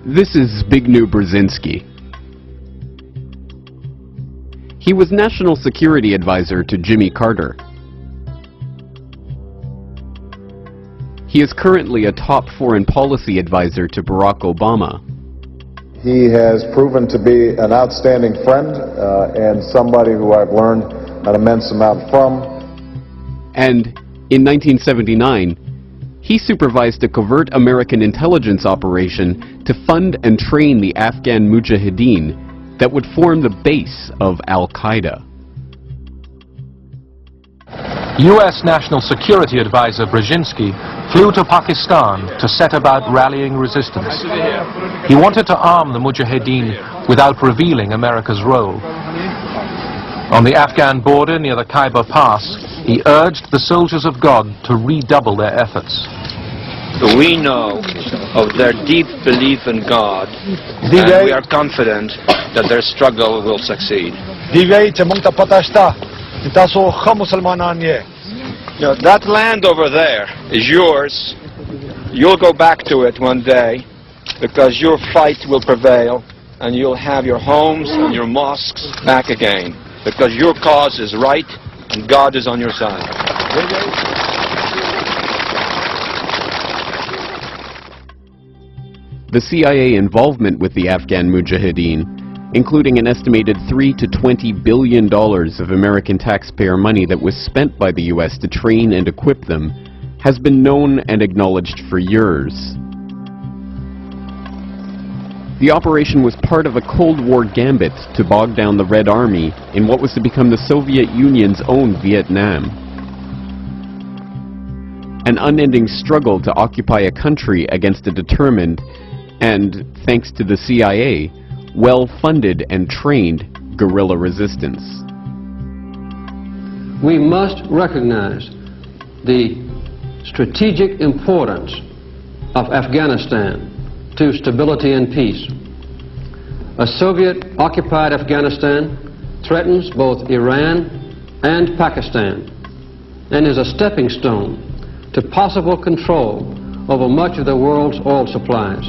This is Zbigniew Brzezinski. He was National Security Advisor to Jimmy Carter. He is currently a top foreign policy advisor to Barack Obama. He has proven to be an outstanding friend and somebody who I've learned an immense amount from. And in 1979, he supervised a covert American intelligence operation to fund and train the Afghan Mujahideen that would form the base of al-Qaeda. U.S. National Security Advisor Brzezinski flew to Pakistan to set about rallying resistance. He wanted to arm the Mujahideen without revealing America's role. On the Afghan border near the Khyber Pass, he urged the soldiers of God to redouble their efforts. We know of their deep belief in God, and we are confident that their struggle will succeed. That land over there is yours. You'll go back to it one day because your fight will prevail and you'll have your homes and your mosques back again because your cause is right and God is on your side. The CIA involvement with the Afghan Mujahideen, including an estimated $3 to $20 billion of American taxpayer money that was spent by the U.S. to train and equip them, has been known and acknowledged for years. The operation was part of a Cold War gambit to bog down the Red Army in what was to become the Soviet Union's own Vietnam. An unending struggle to occupy a country against a determined and, thanks to the CIA, well-funded and trained guerrilla resistance. We must recognize the strategic importance of Afghanistan to stability and peace. A Soviet-occupied Afghanistan threatens both Iran and Pakistan and is a stepping stone to possible control over much of the world's oil supplies.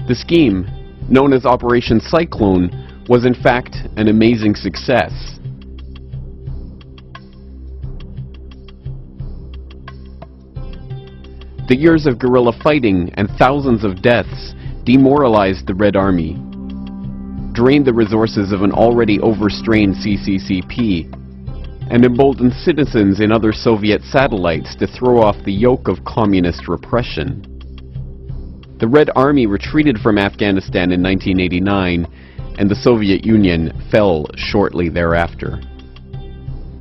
The scheme, known as Operation Cyclone, was in fact an amazing success. The years of guerrilla fighting and thousands of deaths demoralized the Red Army, drained the resources of an already overstrained CCCP, and emboldened citizens in other Soviet satellites to throw off the yoke of communist repression. The Red Army retreated from Afghanistan in 1989, and the Soviet Union fell shortly thereafter.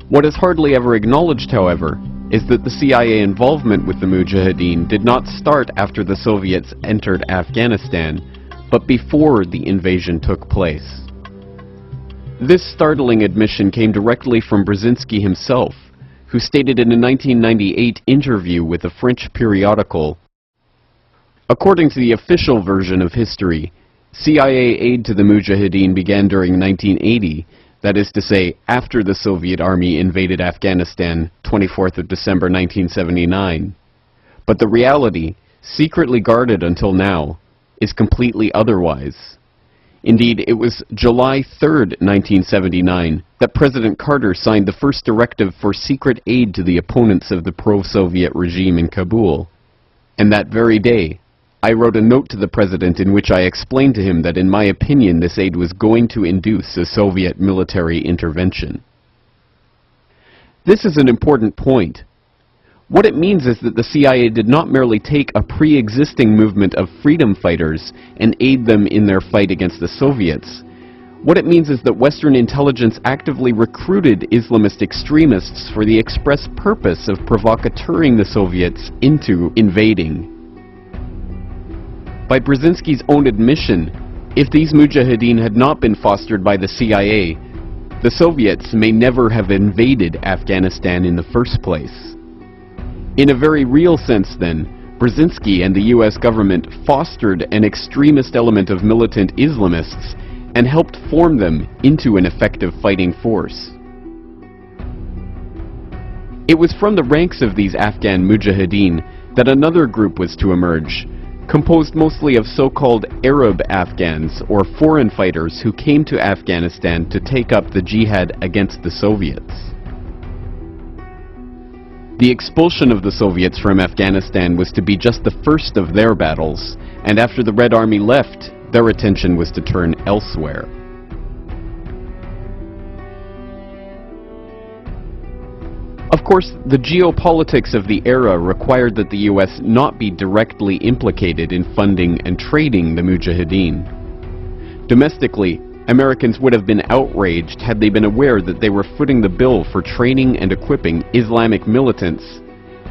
What is hardly ever acknowledged, however, is that the CIA involvement with the Mujahideen did not start after the Soviets entered Afghanistan, but before the invasion took place. This startling admission came directly from Brzezinski himself, who stated in a 1998 interview with a French periodical, "According to the official version of history, CIA aid to the Mujahideen began during 1980, that is to say, after the Soviet Army invaded Afghanistan, 24th of December 1979. But the reality, secretly guarded until now, is completely otherwise. Indeed, it was July 3rd, 1979, that President Carter signed the first directive for secret aid to the opponents of the pro-Soviet regime in Kabul. And that very day, I wrote a note to the President in which I explained to him that in my opinion this aid was going to induce a Soviet military intervention." This is an important point. What it means is that the CIA did not merely take a pre-existing movement of freedom fighters and aid them in their fight against the Soviets. What it means is that Western intelligence actively recruited Islamist extremists for the express purpose of provocateuring the Soviets into invading. By Brzezinski's own admission, if these Mujahideen had not been fostered by the CIA, the Soviets may never have invaded Afghanistan in the first place. In a very real sense then, Brzezinski and the US government fostered an extremist element of militant Islamists and helped form them into an effective fighting force. It was from the ranks of these Afghan Mujahideen that another group was to emerge, composed mostly of so-called Arab Afghans or foreign fighters who came to Afghanistan to take up the jihad against the Soviets. The expulsion of the Soviets from Afghanistan was to be just the first of their battles, and after the Red Army left, their attention was to turn elsewhere. Of course, the geopolitics of the era required that the US not be directly implicated in funding and trading the Mujahideen. Domestically, Americans would have been outraged had they been aware that they were footing the bill for training and equipping Islamic militants,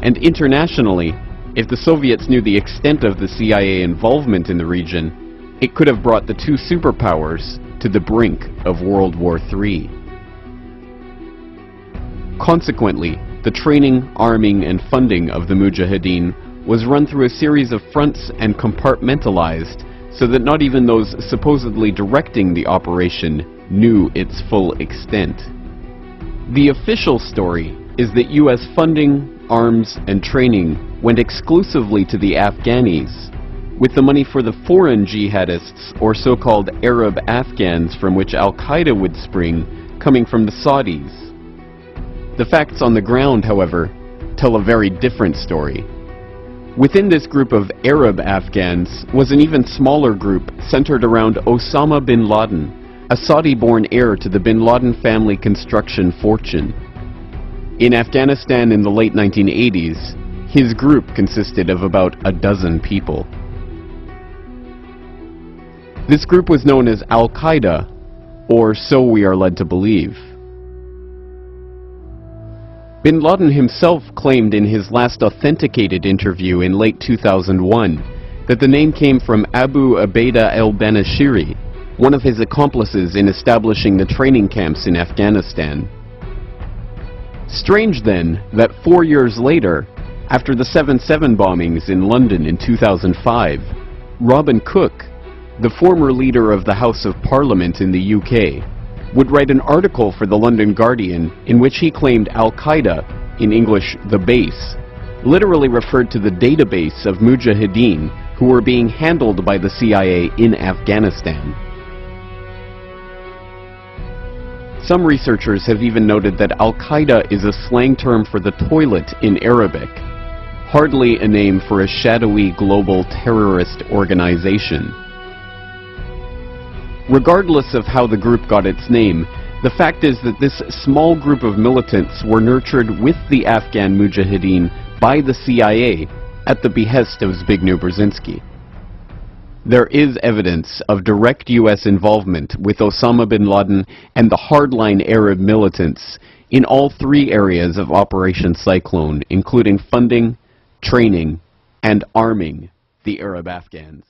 and internationally, if the Soviets knew the extent of the CIA involvement in the region, it could have brought the two superpowers to the brink of World War III. Consequently, the training, arming, and funding of the Mujahideen was run through a series of fronts and compartmentalized so that not even those supposedly directing the operation knew its full extent. The official story is that US funding, arms, and training went exclusively to the Afghanis, with the money for the foreign jihadists or so-called Arab Afghans from which al-Qaeda would spring coming from the Saudis. The facts on the ground, however, tell a very different story. Within this group of Arab Afghans was an even smaller group centered around Osama bin Laden, a Saudi-born heir to the bin Laden family construction fortune. In Afghanistan in the late 1980s, his group consisted of about a dozen people. This group was known as al-Qaeda, or so we are led to believe. Bin Laden himself claimed in his last authenticated interview in late 2001 that the name came from Abu Ubaida al-Banashiri, one of his accomplices in establishing the training camps in Afghanistan. Strange then that 4 years later, after the 7/7 bombings in London in 2005, Robin Cook, the former leader of the House of Parliament in the UK, would write an article for the London Guardian in which he claimed al-Qaeda, in English the base, literally referred to the database of Mujahideen who were being handled by the CIA in Afghanistan. Some researchers have even noted that al-Qaeda is a slang term for the toilet in Arabic, hardly a name for a shadowy global terrorist organization. Regardless of how the group got its name, the fact is that this small group of militants were nurtured with the Afghan Mujahideen by the CIA at the behest of Zbigniew Brzezinski. There is evidence of direct US involvement with Osama bin Laden and the hardline Arab militants in all three areas of Operation Cyclone, including funding, training, and arming the Arab Afghans.